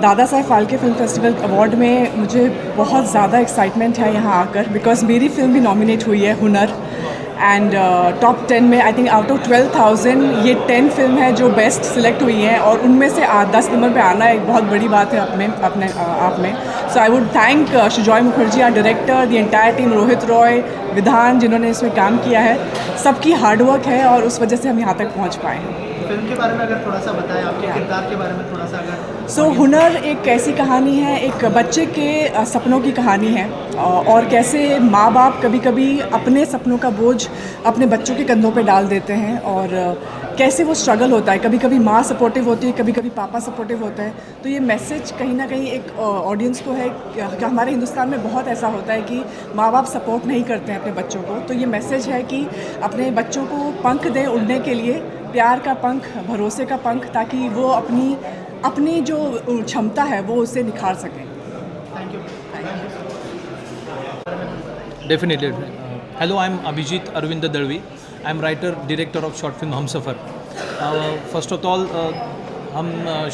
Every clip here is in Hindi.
दादा Saheb Phalke film festival award में मुझे बहुत ज़्यादा एक्साइटमेंट है यहाँ आकर, बिकॉज मेरी फिल्म भी नॉमिनेट हुई है हुनर, एंड टॉप 10 में आई थिंक आउट ऑफ 12,000 ये 10 फिल्म है जो बेस्ट सिलेक्ट हुई हैं, और उनमें से 10 नंबर पे आना एक बहुत बड़ी बात है अपने आप में. So I would thank Shujoy Mukherjee, our director, the entire team, Rohit Roy, Vidhan, जिन्होंने इसमें काम किया है. सबकी हार्डवर्क है और उस वजह से हम यहाँ तक पहुँच पाए हैं. फिल्म के बारे में अगर थोड़ा सा बताएं, आपके किरदार के बारे में थोड़ा सा अगर. हुनर एक ऐसी कहानी है, एक बच्चे के सपनों की कहानी है, और कैसे माँ बाप कभी कभी अपने सपनों का बोझ अपने बच्चों के कंधों पे डाल देते हैं, और कैसे वो स्ट्रगल होता है. कभी कभी माँ सपोर्टिव होती है, कभी कभी पापा सपोर्टिव होता है. तो ये मैसेज कहीं ना कहीं एक ऑडियंस को है कि हमारे हिंदुस्तान में बहुत ऐसा होता है कि माँ बाप सपोर्ट नहीं करते हैं अपने बच्चों को. तो ये मैसेज है कि अपने बच्चों को पंख दें उड़ने के लिए, प्यार का पंख, भरोसे का पंख, ताकि वो अपनी जो क्षमता है वो उससे निखार सकें. Thank you. Definitely. Hello, I'm Abhijit Arvind Dalvi. I'm writer, director of short film Humsafar. First of all, हम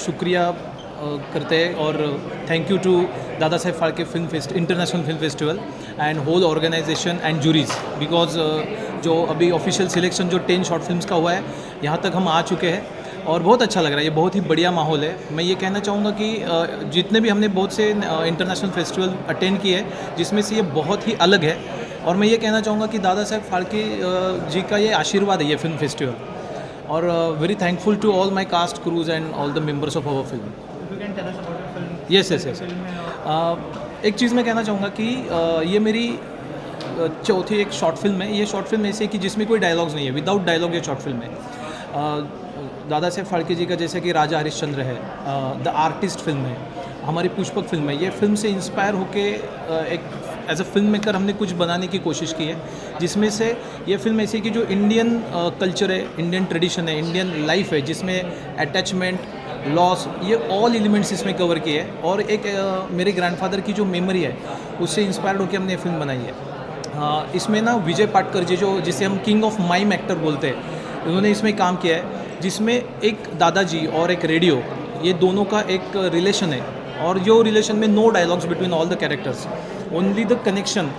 शुक्रिया करते हैं और thank you to Dada Saheb Phalke international film festival and whole organisation and juries, because जो अभी ऑफिशियल सिलेक्शन जो 10 शॉर्ट फिल्म्स का हुआ है, यहाँ तक हम आ चुके हैं और बहुत अच्छा लग रहा है. ये बहुत ही बढ़िया माहौल है. मैं ये कहना चाहूँगा कि जितने भी हमने बहुत से इंटरनेशनल फेस्टिवल अटेंड किए हैं, जिसमें से ये बहुत ही अलग है, और मैं ये कहना चाहूँगा कि दादा साहेब फाल्के जी का ये आशीर्वाद है ये फिल्म फेस्टिवल. और very thankful to all my cast crews and all the members of our film. Yes. एक चीज़ मैं कहना चाहूँगा कि ये मेरी चौथी एक शॉर्ट फिल्म है. ये शॉर्ट फिल्म ऐसी है कि जिसमें कोई डायलॉग्स नहीं है, विदाउट डायलॉग ये शॉर्ट फिल्म है. दादा साहेब फाल्के जी का जैसे कि राजा हरिश्चंद्र है, द आर्टिस्ट फिल्म है, हमारी पुष्पक फिल्म है. ये फिल्म से इंस्पायर होके एक एज अ फिल्म मेकर हमने कुछ बनाने की कोशिश की है, जिसमें से ये फिल्म ऐसी है कि जो इंडियन कल्चर है, इंडियन ट्रेडिशन है, इंडियन लाइफ है, जिसमें अटैचमेंट, लॉस, ये ऑल एलिमेंट्स इसमें कवर किए हैं. और एक मेरे ग्रैंडफादर की जो मेमोरी है, उससे इंस्पायर्ड होकर हमने ये फिल्म बनाई है. इसमें ना विजय पाटकर जी, जो जिसे हम किंग ऑफ माइम एक्टर बोलते हैं, उन्होंने इसमें काम किया है, जिसमें एक दादाजी और एक रेडियो, ये दोनों का एक रिलेशन है. और जो रिलेशन में no dialogues between all the characters, only the connection,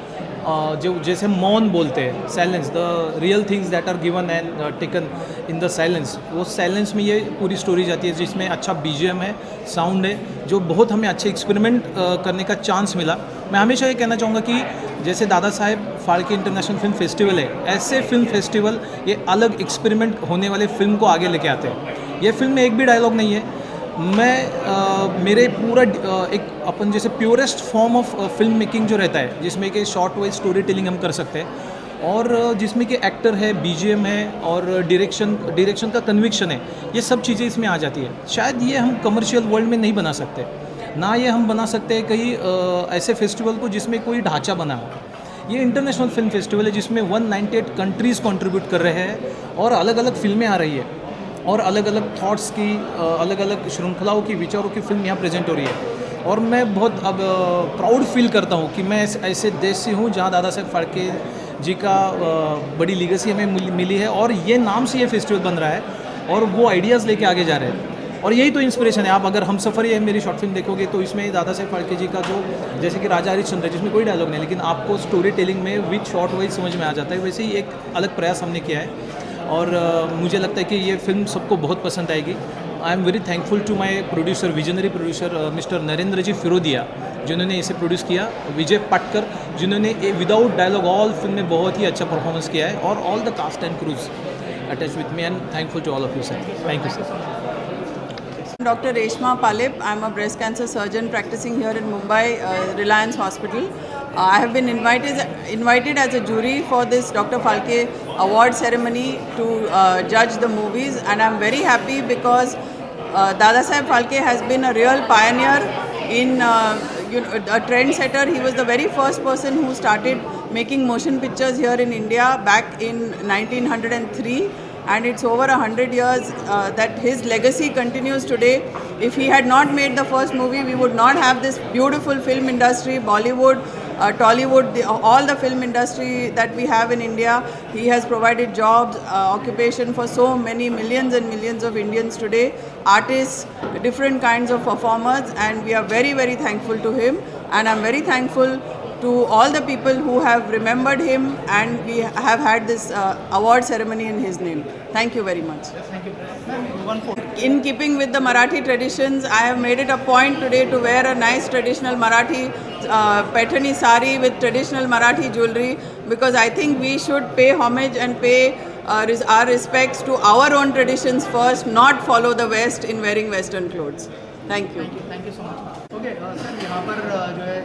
जो जैसे मौन बोलते हैं, silence, the real things that are given and taken in the silence, वो साइलेंस में ये पूरी स्टोरी जाती है, जिसमें अच्छा बीजीएम है, साउंड है, जो बहुत हमें अच्छे एक्सपेरिमेंट करने का चांस मिला. मैं हमेशा ये कहना चाहूँगा कि जैसे दादा Saheb Phalke international film festival है, ऐसे फिल्म फेस्टिवल ये अलग एक्सपेरिमेंट होने वाले फिल्म को आगे लेके आते हैं. ये फिल्म में एक भी डायलॉग नहीं है. मैं मेरे पूरा एक अपन जैसे purest form of film making जो रहता है, जिसमें कि शॉर्ट वाइज स्टोरी टेलिंग हम कर सकते हैं, और जिसमें कि एक्टर है, बीजीएम है, और डायरेक्शन का कन्विक्शन है, ये सब चीज़ें इसमें आ जाती है. शायद ये हम कमर्शियल वर्ल्ड में नहीं बना सकते, ना ये हम बना सकते हैं कहीं ऐसे फेस्टिवल को जिसमें कोई ढांचा बना हो. ये इंटरनेशनल फिल्म फेस्टिवल है, जिसमें 198 कंट्रीज़ कंट्रीब्यूट कर रहे हैं, और अलग अलग फिल्में आ रही है, और अलग अलग थॉट्स की, अलग अलग श्रृंखलाओं की, विचारों की फिल्म यहाँ प्रेजेंट हो रही है. और मैं बहुत अब प्राउड फील करता हूँ कि मैं ऐसे देश से हूँ जहाँ दादा साहेब फाल्के जी का बड़ी लीगेसी हमें मिली है, और ये नाम से ये फेस्टिवल बन रहा है, और वो आइडियाज़ लेके आगे जा रहे हैं. और यही तो इंस्पिरेशन है. आप अगर हमसफ़र ये मेरी शॉर्ट फिल्म देखोगे, तो इसमें दादा साहेब फाल्के जी का जो जैसे कि राजा हरिश्चंद्र है, जिसमें कोई डायलॉग नहीं, लेकिन आपको स्टोरी टेलिंग में विद शॉर्ट वाइज समझ में आ जाता है. वैसे ही एक अलग प्रयास हमने किया है, और मुझे लगता है कि ये फिल्म सबको बहुत पसंद आएगी. I am very thankful to my producer, visionary producer mister Narendra ji Firodia, जिन्होंने इसे प्रोड्यूस किया, विजय पाटकर, जिन्होंने विदाउट डायलॉग ऑल फिल्म में बहुत ही अच्छा परफॉर्मेंस किया है, और all the cast and crews attach with me, and thankful to all of you sir. Thank you sir. Dr. Reshma Palip. I'm a breast cancer surgeon practicing here in Mumbai, Reliance Hospital. I have been invited as a jury for this Dr. Falke award ceremony to judge the movies, and I'm very happy because Dada Saheb Falke has been a real pioneer in a trendsetter. He was the very first person who started making motion pictures here in India back in 1903. And it's over 100 years that his legacy continues today. If he had not made the first movie, we would not have this beautiful film industry, Bollywood, Tollywood, all the film industry that we have in India. He has provided jobs, occupation for so many millions and millions of Indians today, artists, different kinds of performers, and we are very, very thankful to him. And I'm very thankful to all the people who have remembered him, and we have had this award ceremony in his name. Thank you very much. Thank you. Ma'am, one photo. In keeping with the Marathi traditions, I have made it a point today to wear a nice traditional Marathi Paithani sari with traditional Marathi jewelry, because I think we should pay homage and pay our respects to our own traditions first, not follow the West in wearing Western clothes. Thank you. Thank you so much. Okay sir, यहाँ पर जो है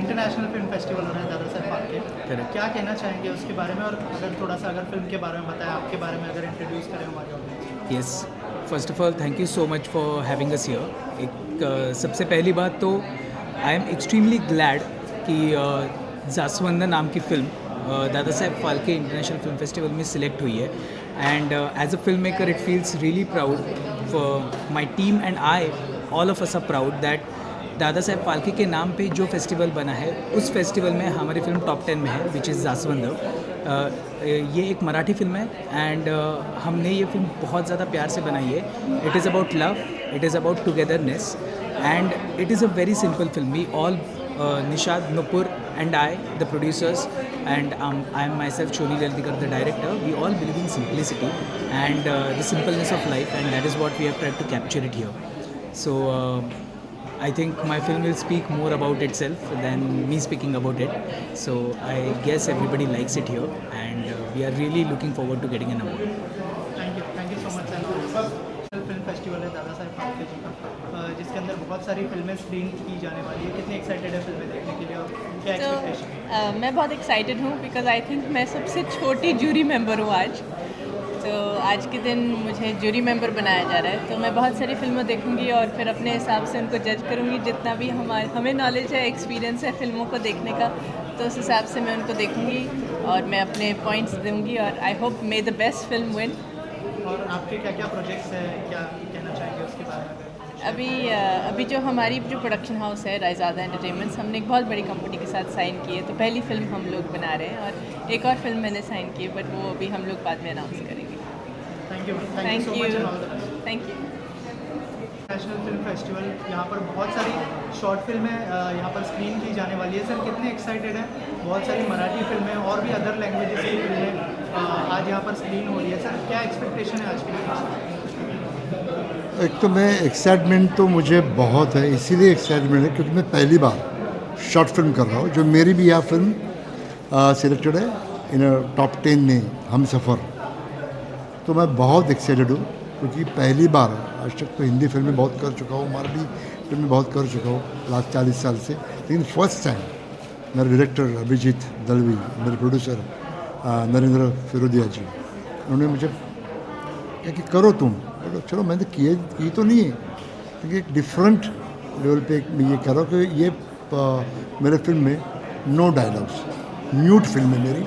इंटरनेशनल फिल्म फेस्टिवल हो रहा है दादा साहब फाल्के, Correct. क्या कहना चाहेंगे उसके बारे में, और अगर थोड़ा सा अगर फिल्म के बारे में बताएं, आपके बारे में अगर इंट्रोड्यूस करें हमारे audience. Yes, first of all thank you so much for having us here. एक सबसे पहली बात तो आई एम एक्सट्रीमली ग्लैड कि जासवंदा नाम की film Dadasaheb Phalke international film festival में सिलेक्ट हुई है। And as a film maker it feels really proud for my team and I, all of us are proud that Dadasaheb Phalke के नाम पे जो फेस्टिवल बना है, उस फेस्टिवल में हमारी फिल्म टॉप 10 में है, विच इज़ जासवंदा। ये एक मराठी फिल्म है एंड हमने ये फिल्म बहुत ज़्यादा प्यार से बनाई है। It is about love, it is about togetherness, and it is a very simple film. We all Nishad, Nupur and I, the producers, and I am myself Shoni Laltikar, the director. We all believe in simplicity and the simpleness of life, and that is what we have tried to capture it here. So I think my film will speak more about itself than me speaking about it. So I guess everybody likes it here, and we are really looking forward to getting an award. Thank you so much sir. Film festival है दादा साहब फाल्के जी का, जिसके अंदर बहुत सारी फिल्में स्क्रीन की जाने वाली है। कितने एक्साइटेड है फिल्में देखने के लिए, और क्या एक्सपेक्टेशन? मैं बहुत एक्साइटेड हूँ बिकॉज आई थिंक मैं सबसे छोटी जूरी मेंबर हूँ आज। तो आज के दिन मुझे जूरी मेंबर बनाया जा रहा है, तो मैं बहुत सारी फिल्में देखूंगी और फिर अपने हिसाब से उनको जज करूंगी। जितना भी हमें नॉलेज है, एक्सपीरियंस है फिल्मों को देखने का, तो उस हिसाब से मैं उनको देखूंगी और मैं अपने पॉइंट्स दूंगी, और I hope may the best film win. और आपके क्या क्या प्रोजेक्ट्स हैं, क्या कहना चाहेंगे उसके बारे में? अभी जो हमारी जो प्रोडक्शन हाउस है रायज़ादा एंटरटेनमेंट्स, हमने एक बहुत बड़ी कंपनी के साथ साइन की है। तो पहली फिल्म हम लोग बना रहे हैं और एक और फिल्म मैंने साइन की है, बट वो अभी हम लोग बाद में अनाउंस करेंगे। Thank you so thank much you, and all the best. Thank you. National film festival, यहाँ पर बहुत सारी शॉर्ट फिल्में यहाँ पर स्क्रीन की जाने वाली है। सर कितने एक्साइटेड हैं? बहुत सारी मराठी फिल्में और भी अदर लैंग्वेजेस की फिल्में आज यहाँ पर स्क्रीन हो रही है। सर क्या एक्सपेक्टेशन है आज की? एक तो मैं एक्साइटमेंट तो मुझे बहुत है, इसीलिए एक्साइटमेंट है क्योंकि मैं पहली बार शॉर्ट फिल्म कर रहा हूँ, जो मेरी भी यह फिल्म सिलेक्टेड है इन टॉप 10 में, हम सफ़र। तो मैं बहुत एक्साइटेड हूँ क्योंकि पहली बार, आज तक तो हिंदी फिल्में बहुत कर चुका हूँ, मराठी फिल्में बहुत कर चुका हूँ लास्ट 40 साल से, लेकिन फर्स्ट टाइम मेरे डायरेक्टर अभिजीत दलवी, मेरे प्रोड्यूसर नरेंद्र फिरोदिया जी, उन्होंने मुझे कहा कि करो तुम। बोलो चलो, मैंने की तो नहीं है, लेकिन एक डिफरेंट लेवल पे मैं ये कर रहा हूँ कि ये मेरे फिल्म में नो डायलॉग्स, म्यूट फिल्म है मेरी,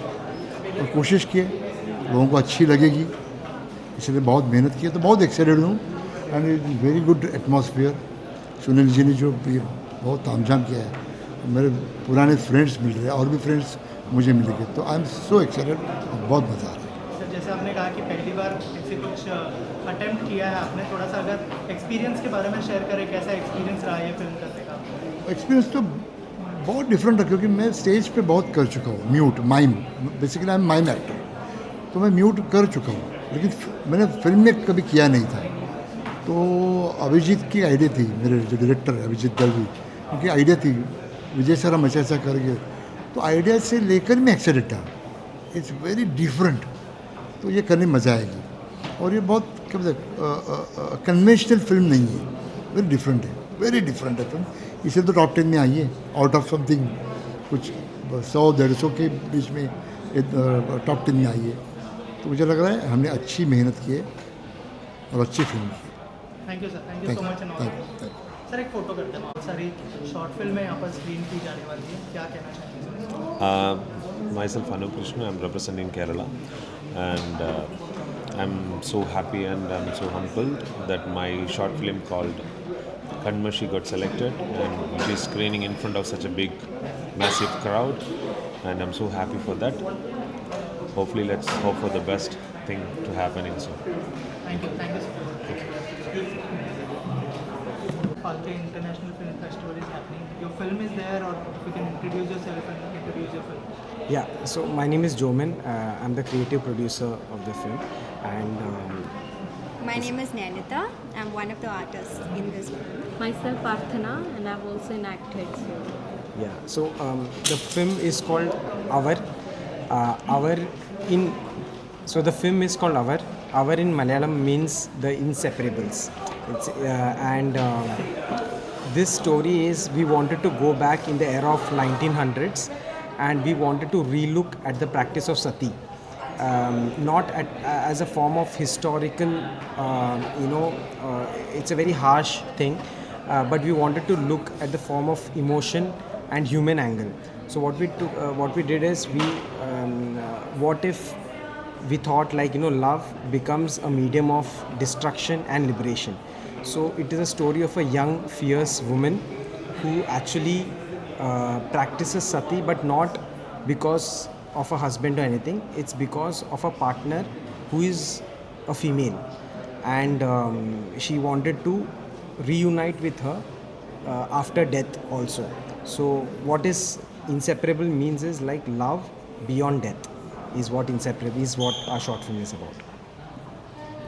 और कोशिश की लोगों को अच्छी लगेगी, इसलिए बहुत मेहनत की है। तो बहुत एक्साइटेड हूँ and it is very good atmosphere. Sunil ji ने जो ये बहुत तामझाम किया है, मेरे पुराने फ्रेंड्स मिल रहे हैं और भी फ्रेंड्स मुझे मिलेंगे, तो आई एम सो एक्साइटेड, बहुत मज़ा आ रहा है। सर जैसे आपने कहा कि पहली बार ऐसे कुछ अटेम्प्ट किया है आपने, थोड़ा सा अगर एक्सपीरियंस के बारे में शेयर करें, कैसा एक्सपीरियंस रहा है ये फिल्म करने का? एक्सपीरियंस तो बहुत डिफरेंट है क्योंकि मैं स्टेज पे बहुत कर चुका हूँ, mute, mime, basically I am mime actor, तो मैं म्यूट कर चुका हूँ, लेकिन मैंने फिल्म में कभी किया नहीं था। तो अभिजीत की आइडिया थी, मेरे जो डायरेक्टर अभिजीत दलवी, उनकी आइडिया थी विजय सर हम ऐसा करके, तो आइडिया से लेकर मैं एक्साइटेड था। इट्स वेरी डिफरेंट, तो ये करने में मज़ा आएगी। और ये बहुत क्या बोलते कन्वेंशनल फिल्म नहीं है, वेरी डिफरेंट है, वेरी डिफरेंट है फिल्म, इसलिए तो टॉप 10 में आई है। आउट ऑफ समथिंग कुछ 100-150 के बीच में टॉप 10 में आई है, तो मुझे लग रहा है हमने अच्छी मेहनत की है और अच्छी फिल्म की। Thank you sir, thank you so much and all. Sir एक फ़ोटो करते हैं, बहुत सारी शॉर्ट फिल्में यहाँ पर स्क्रीन की जाने वाली है, क्या कहना चाहेंगे? Myself Anup Krishna, I'm representing Kerala, and I'm so happy and I'm so humbled that my short film called Kanmashi got selected and which is screening in front of such a big massive crowd, and I'm so happy for that. Hopefully, let's hope for the best thing to happen in soon. Thank you so much. Falke International Film Festival is happening. Your film is there, or if you can introduce yourself and introduce your film. Yeah, so my name is Jomin. I'm the creative producer of the film, and My name is Nainita. I'm one of the artists in this film. Myself Arthana, and I've also enacted. yeah, so the film is called Our. Our in so the film is called Our. Our in Malayalam means the inseparables. It's and this story is we wanted to go back in the era of 1900s, and we wanted to relook at the practice of sati. Not as a form of historical, it's a very harsh thing, but we wanted to look at the form of emotion and human angle. So what we did is what if we thought love becomes a medium of destruction and liberation. So it is a story of a young, fierce woman who actually practices sati, but not because of a husband or anything. It's because of a partner who is a female, and she wanted to reunite with her after death also. So what is inseparable means is like love beyond death is what inseparable is, what our short film is about.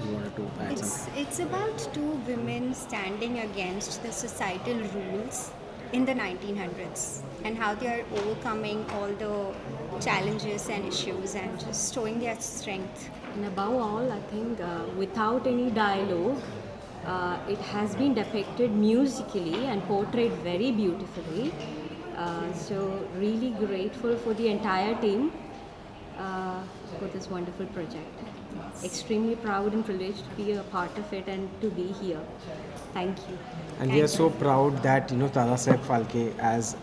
You wanted to add something? It's about two women standing against the societal rules in the 1900s and how they are overcoming all the challenges and issues and just showing their strength. And above all, I think without any dialogue, it has been depicted musically and portrayed very beautifully. So really grateful for the entire team for this wonderful project. Extremely proud and privileged to be a part of it and to be here. Thank you. And we are so proud that Dadasaheb Phalke, as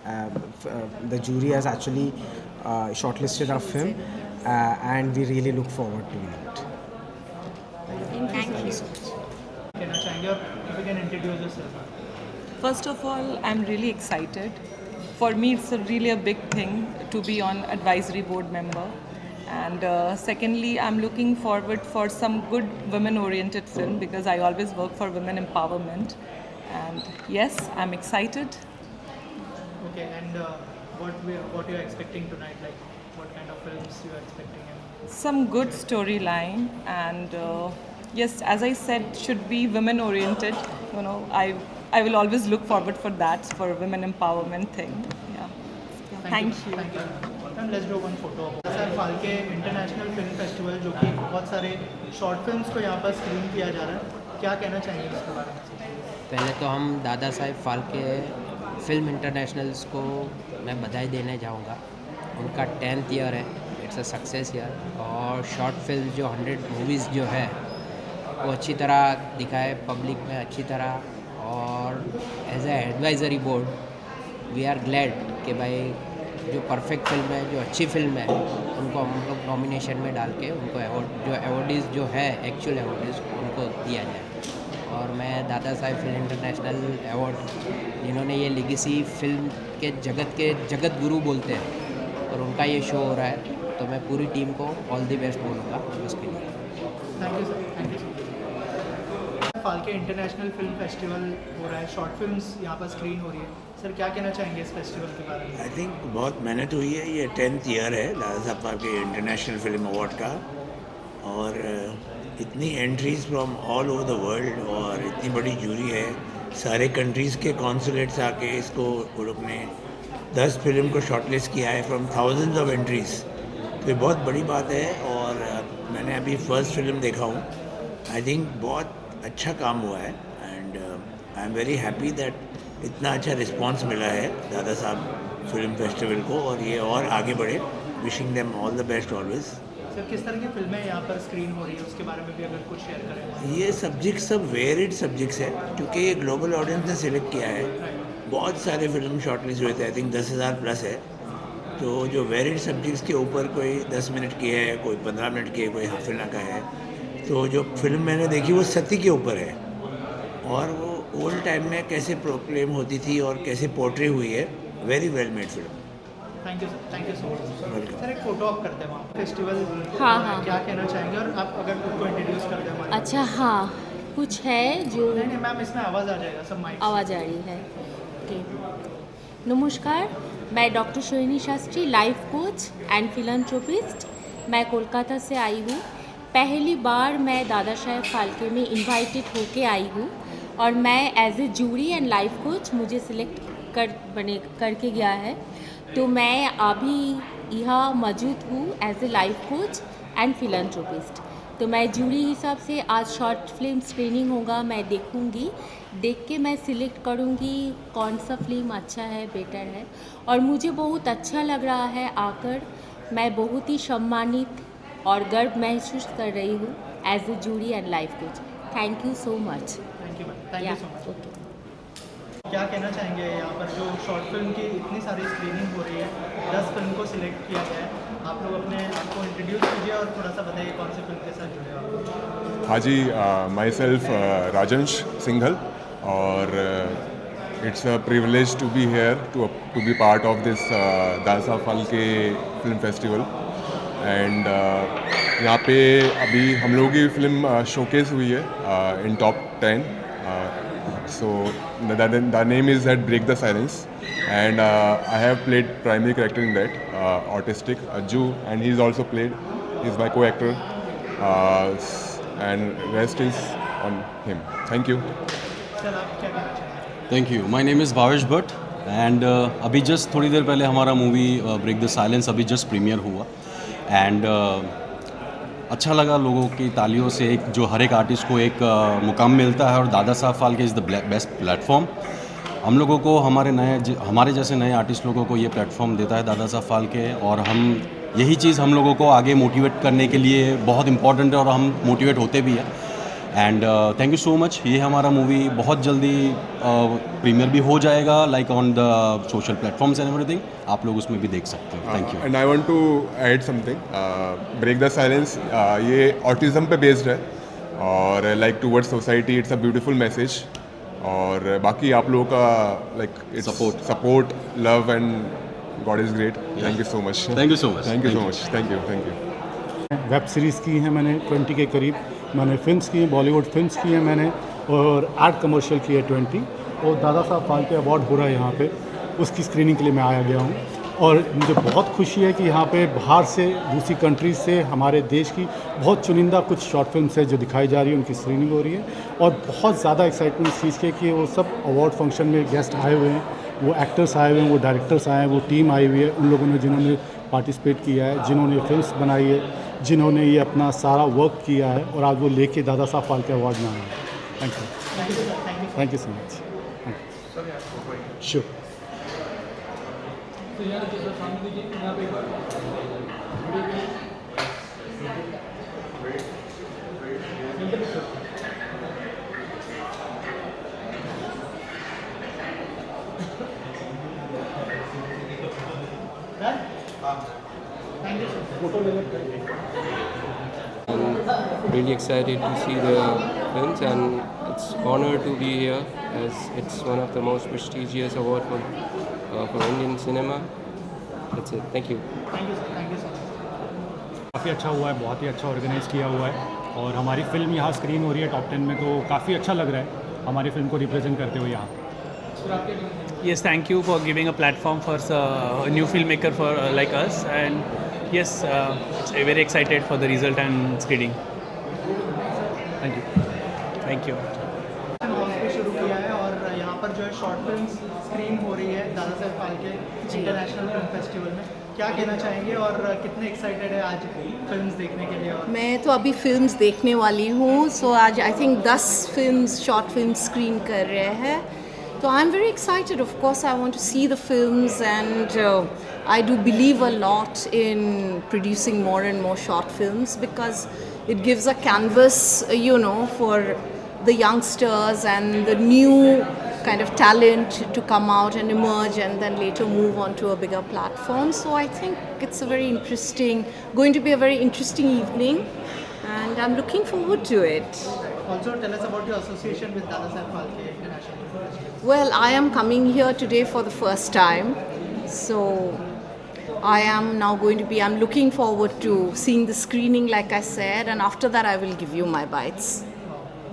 the jury has actually shortlisted our film, and we really look forward to it. Thank you. कहना चाहेंगे, और if you can introduce yourself. First of all, I'm really excited. For me, it's really a big thing to be on advisory board member. And secondly, I'm looking forward for some good women-oriented film because I always work for women empowerment. And yes, I'm excited. Okay, and what you're expecting tonight? Like, what kind of films you are expecting? Some good storyline, and yes, as I said, should be women-oriented. I will always look forward for that, for women empowerment thing. Yeah. Thank you. Thank you. Ma'am, let's do one photo. Sir Phalke international film festival, जो कि बहुत सारे शॉर्ट फिल्म्स को यहाँ पर स्क्रीन किया जा रहा है, क्या कहना चाहेंगे इसके बारे में? पहले तो हम दादा साहेब फाल्के फिल्म इंटरनेशनल्स को मैं बधाई देने जाऊँगा. उनका 10th ईयर है. It's a success year. और शॉर्ट फिल्म जो 100 मूवीज़ जो है वो अच्छी तरह दिखाए पब्लिक में अच्छी तरह. और as a advisory board we are glad कि भाई जो परफेक्ट फिल्म है, जो अच्छी फिल्म है, उनको हम लोग नॉमिनेशन में डाल के उनको अवार्डीज़ जो है एक्चुअल अवार्डीज़ उनको दिया जाए. और मैं Dada Saheb film international award, जिन्होंने ये लेगेसी फिल्म के जगत गुरु बोलते हैं, और उनका ये शो हो रहा है, तो मैं पूरी टीम को ऑल द बेस्ट बोलूँगा उसके लिए. Thank you sir. Thank you. Phalke international film festival हो रहा है, शॉर्ट फिल्म्स यहाँ पर स्क्रीन हो रही है. सर, क्या कहना चाहेंगे इस फेस्टिवल के बारे में? आई थिंक बहुत मेहनत हुई है. ये 10th ईयर है Dada Saheb Phalke international film award का, और इतनी entries from all over the world, और इतनी बड़ी जूरी है. सारे कंट्रीज़ के कॉन्सुलेट्स आके इसको वो लोग ने 10 फिल्म को शॉर्टलिस्ट किया है फ्रॉम थाउजेंड्स ऑफ एंट्रीज़. तो ये बहुत बड़ी बात है. और मैंने अभी फर्स्ट फिल्म देखा हूँ. आई थिंक बहुत अच्छा काम हुआ है, and I am very happy that इतना अच्छा रिस्पांस मिला है दादा साहब फिल्म फेस्टिवल को, और ये और आगे बढ़े. Wishing them all the best always. Sir, किस तरह की फिल्में यहाँ पर स्क्रीन हो रही है, उसके बारे में भी अगर कुछ शेयर करें. ये सब्जेक्ट सब वेरिड सब्जेक्ट्स है, क्योंकि ये ग्लोबल ऑडियंस ने सिलेक्ट किया है. बहुत सारे फिल्म शॉर्टलिस्ट हुए थे, आई थिंक 10,000 प्लस है. तो जो वेरिड सब्जेक्ट्स के ऊपर कोई 10 मिनट की है, कोई 15 मिनट की है, कोई हाफ एन आवर का है. तो जो फिल्म मैंने देखी वो सती के ऊपर है, और वो ओल्ड टाइम में कैसे प्रोक्लेम होती थी और कैसे पोर्ट्रे हुई है. Very well made film. Thank you so much sir. एक फोटो आप करते हैं वहाँ फेस्टिवल, हाँ। क्या कहना चाहेंगे, और आप अगर खुद को इंट्रोड्यूस कर दें हमारे। अच्छा हाँ, कुछ है जो नहीं मैम, इसमें आवाज़ आ जाएगा सब माइक। आवाज़ आ रही है। ओके, नमस्कार, मैं doctor Sohini Shastri, life coach and philanthropist. मैं कोलकाता से आई हूँ। पहली बार मैं दादा साहेब फाल्के में इनवाइटेड होके आई हूँ और मैं as a jury and life coach मुझे सिलेक्ट करके गया है। तो मैं अभी यहाँ मौजूद हूँ as a life coach and philanthropist. तो मैं जूरी हिसाब से आज शॉर्ट फिल्म स्क्रीनिंग होगा, मैं देखूँगी, देख के मैं सिलेक्ट करूँगी कौन सा फिल्म अच्छा है, बेटर है। और मुझे बहुत अच्छा लग रहा है आकर, मैं बहुत ही सम्मानित और गर्व महसूस कर रही हूँ as a jury and life coach. Thank you so much. Thank you ma'am, thank you so much. Okay, क्या कहना चाहेंगे यहाँ पर जो शॉर्ट फिल्म की इतनी सारी स्क्रीनिंग हो रही है, 10 फिल्म को सिलेक्ट किया गया है, आप लोग अपने आपको इंट्रोड्यूस कीजिए और थोड़ा सा बताइए कौन सी फिल्म के साथ जुड़े हो आप। हाँ जी, माई सेल्फ राजंश सिंघल, और it's a privilege to be here to be part of this Dadasaheb Phalke film festival. And यहाँ पे अभी हम लोगों की फिल्म शोकेस हुई है इन top 10। So the name is that Break the Silence, and I have played primary character in that, autistic Ajju, and he's also played. He's my co-actor, and rest is on him. Thank you. Sir आप क्या कहना चाहेंगे? Thank you. My name is Bhavesh Bhatt and अभी जस्ट थोड़ी देर पहले हमारा मूवी ब्रेक द साइलेंस अभी जस्ट प्रीमियर हुआ एंड अच्छा लगा लोगों की तालियों से। एक जो हर एक आर्टिस्ट को एक मुकाम मिलता है और Dada Saheb Phalke is the best platform. हम लोगों को हमारे जैसे नए आर्टिस्ट लोगों को ये प्लेटफॉर्म देता है दादा साहब फाल्के, और हम यही चीज़ हम लोगों को आगे मोटिवेट करने के लिए बहुत इम्पॉर्टेंट है और हम मोटिवेट होते भी हैं। And thank you so much. ये हमारा मूवी बहुत जल्दी प्रीमियर भी हो जाएगा, like on the social platforms and everything. आप लोग उसमें भी देख सकते हैं। Thank you. And I want to add something. Break the silence ये ऑटिज़म पे बेस्ड है और like towards society it's a beautiful message. और बाकी आप लोगों का like support love and God is great. Thank you so much. Thank you so much. Thank you so much. Thank you. Web series की हैं मैंने 20 के करीब, मैंने फिल्म्स की हैं, बॉलीवुड फिल्म्स की हैं मैंने, और एड कमर्शियल की है 20। और दादा साहब फाल्के अवार्ड हो रहा है यहाँ पे, उसकी स्क्रीनिंग के लिए मैं आया गया हूँ। और मुझे बहुत खुशी है कि यहाँ पे बाहर से, दूसरी कंट्रीज से, हमारे देश की बहुत चुनिंदा कुछ शॉर्ट फिल्म्स है जो दिखाई जा रही है, उनकी स्क्रीनिंग हो रही है। और बहुत ज़्यादा एक्साइटमेंट इस चीज़ के कि वो सब अवार्ड फंक्शन में गेस्ट आए हुए हैं, वो एक्टर्स आए हुए हैं, वो डायरेक्टर्स आए हैं, वो टीम आई हुई है, उन लोगों ने जिन्होंने पार्टिसिपेट किया है, जिन्होंने फिल्म्स बनाई है, जिन्होंने ये अपना सारा वर्क किया है, और आज वो लेके दादा साहब फाल्के अवार्ड में आए हैं। Thank you. Thank you so much. Sure. I'm really excited to see the films, and it's honor to be here as it's one of the most prestigious award for Indian cinema. That's it. Thank you. काफ़ी अच्छा हुआ है, बहुत ही अच्छा ऑर्गेनाइज़ किया हुआ है, और हमारी फिल्म यहाँ स्क्रीन हो रही है टॉप 10 में, तो काफ़ी अच्छा लग रहा है हमारी फिल्म को रिप्रेजेंट करते हुए यहाँ। Yes, thank you for giving a platform for a new filmmaker for like us, and yes, very excited for the result and screening. Thank you. Thank you. Hall पे शुरू किया है और यहाँ पर जो है शॉर्ट फिल्म स्क्रीन हो रही है Dada Saheb Phalke international film festival में। क्या कहना चाहेंगे और कितने एक्साइटेड है आज फिल्म्स देखने के लिए? और मैं तो अभी फिल्म्स देखने वाली हूँ, सो आज I think 10 films short film screen कर रहे हैं, तो I am very excited. Of course I want to see the films and I do believe a lot in producing more and more short films because it gives a canvas, for the youngsters and the new kind of talent to come out and emerge and then later move on to a bigger platform. So I think it's going to be a very interesting evening, and I'm looking forward to it. Also tell us about your association with Dada Saheb Phalke International Film Festival. Well, I am coming here today for the first time, so I'm looking forward to seeing the screening, like I said, and after that I will give you my bites.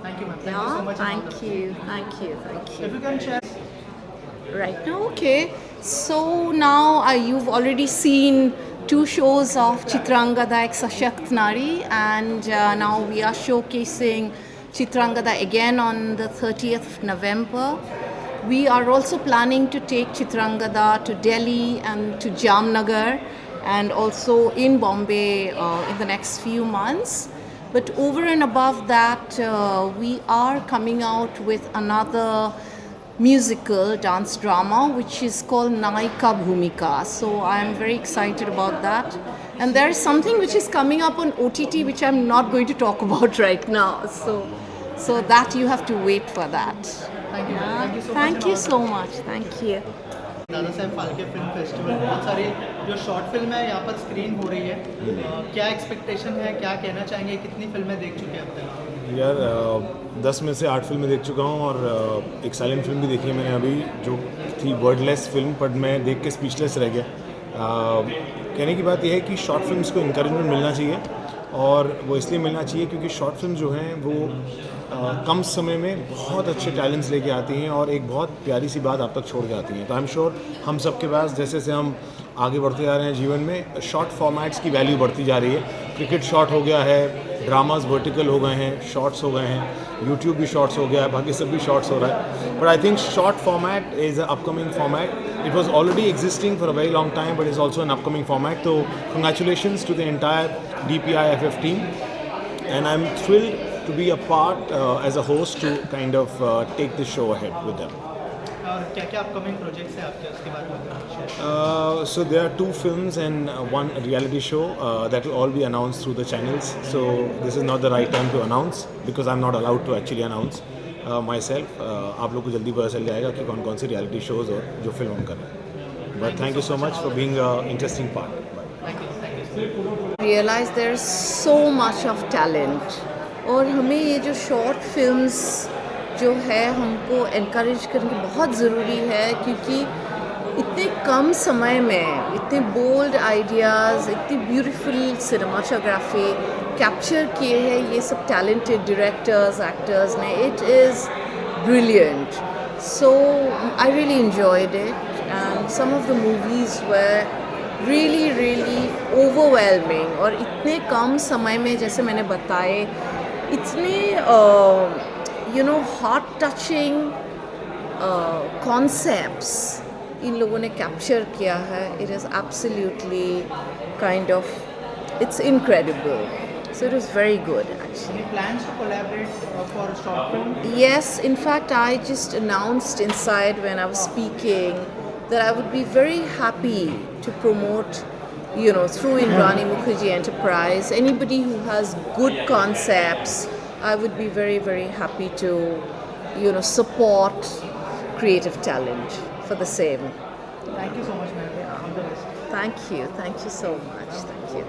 Thank you, ma'am. Thank you so much. and all the Thank you, thank you, thank you. best. If you can share. Right now, okay. So now you've already seen 2 shows of Chitrangada Ek Sashakt Nari, and now we are showcasing Chitrangada again on the 30th of November. We are also planning to take Chitrangada to Delhi and to Jamnagar and also in Bombay in the next few months. But over and above that, we are coming out with another musical dance drama which is called Naika Bhumika. So I am very excited about that. And there is something which is coming up on OTT which I'm not going to talk about right now. So that you have to wait for that. Thank you, ma'am. Thank you so much. Thank you so much. Thank you. दादा साहेब फाल्के फिल्म फेस्टिवल बहुत सारी जो शॉर्ट फिल्म है यहाँ पर स्क्रीन हो रही है, क्या एक्सपेक्टेशन है, क्या कहना चाहेंगे, कितनी फिल्में देख चुके हैं अब तक? यार 10 में से 8 फिल्में देख चुका हूँ और एक साइलेंट फिल्म भी देखी है मैंने अभी, जो थी वर्डलेस फिल्म, पर मैं देख के स्पीचलेस रह गया। कहने की बात यह है कि शॉर्ट फिल्म्स को इंकरेजमेंट मिलना चाहिए, और वो इसलिए मिलना चाहिए क्योंकि शॉर्ट फिल्म जो हैं वो कम समय में बहुत अच्छे टैलेंट्स लेके आती हैं और एक बहुत प्यारी सी बात आप तक छोड़ के आती हैं। तो आई एम श्योर हम सब के पास जैसे जैसे हम आगे बढ़ते जा रहे हैं जीवन में, शॉर्ट फॉर्मेट्स की वैल्यू बढ़ती जा रही है। क्रिकेट शॉर्ट हो गया है, ड्रामास वर्टिकल हो गए हैं, शॉर्ट्स हो गए हैं, यूट्यूब भी शॉर्ट्स हो गया है, बाकी सब भी शॉर्ट्स हो रहा है। But I think short format is a upcoming format. It was already existing for a very long time, but it's also an upcoming format. So congratulations to the entire DPIFF team, and I'm thrilled to be a part as a host to kind of take this show ahead with them. और क्या-क्या अपकमिंग प्रोजेक्ट्स हैं आपके, उसके बारे में? So there are 2 films and 1 reality show that will all be announced through the channels. So this is not the right time to announce because I'm not allowed to actually announce myself. आप लोग को जल्दी पता चल जाएगा कि कौन कौन से रियलिटी शोज और जो फिल्म हम कर रहे हैं. But thank you so much for being an interesting part. Realize there's so much of talent, और हमें ये जो शॉर्ट फिल्म्स जो है हमको एनकरेज करने बहुत ज़रूरी है, क्योंकि इतने कम समय में इतने बोल्ड आइडियाज़, इतनी ब्यूटीफुल सिनेमाटोग्राफी कैप्चर किए हैं ये सब टैलेंटेड डायरेक्टर्स, एक्टर्स ने. It is brilliant. So I really enjoyed it, and some of the movies were really really overwhelming, और इतने कम समय में जैसे मैंने बताए इतने हार्ट टचिंग कॉन्सेप्ट्स इन लोगों ने कैप्चर किया है. It is absolutely kind of, it's incredible. So it was very good actually. Any plans to collaborate for a short film? Yes, in fact I just announced inside when I was speaking that I would be very happy to promote, through Indrani Mukherjee Enterprise, anybody who has good concepts. I would be very, very happy to, support creative talent for the same. Thank you so much, ma'am. All the best. Thank you so much. Thank you.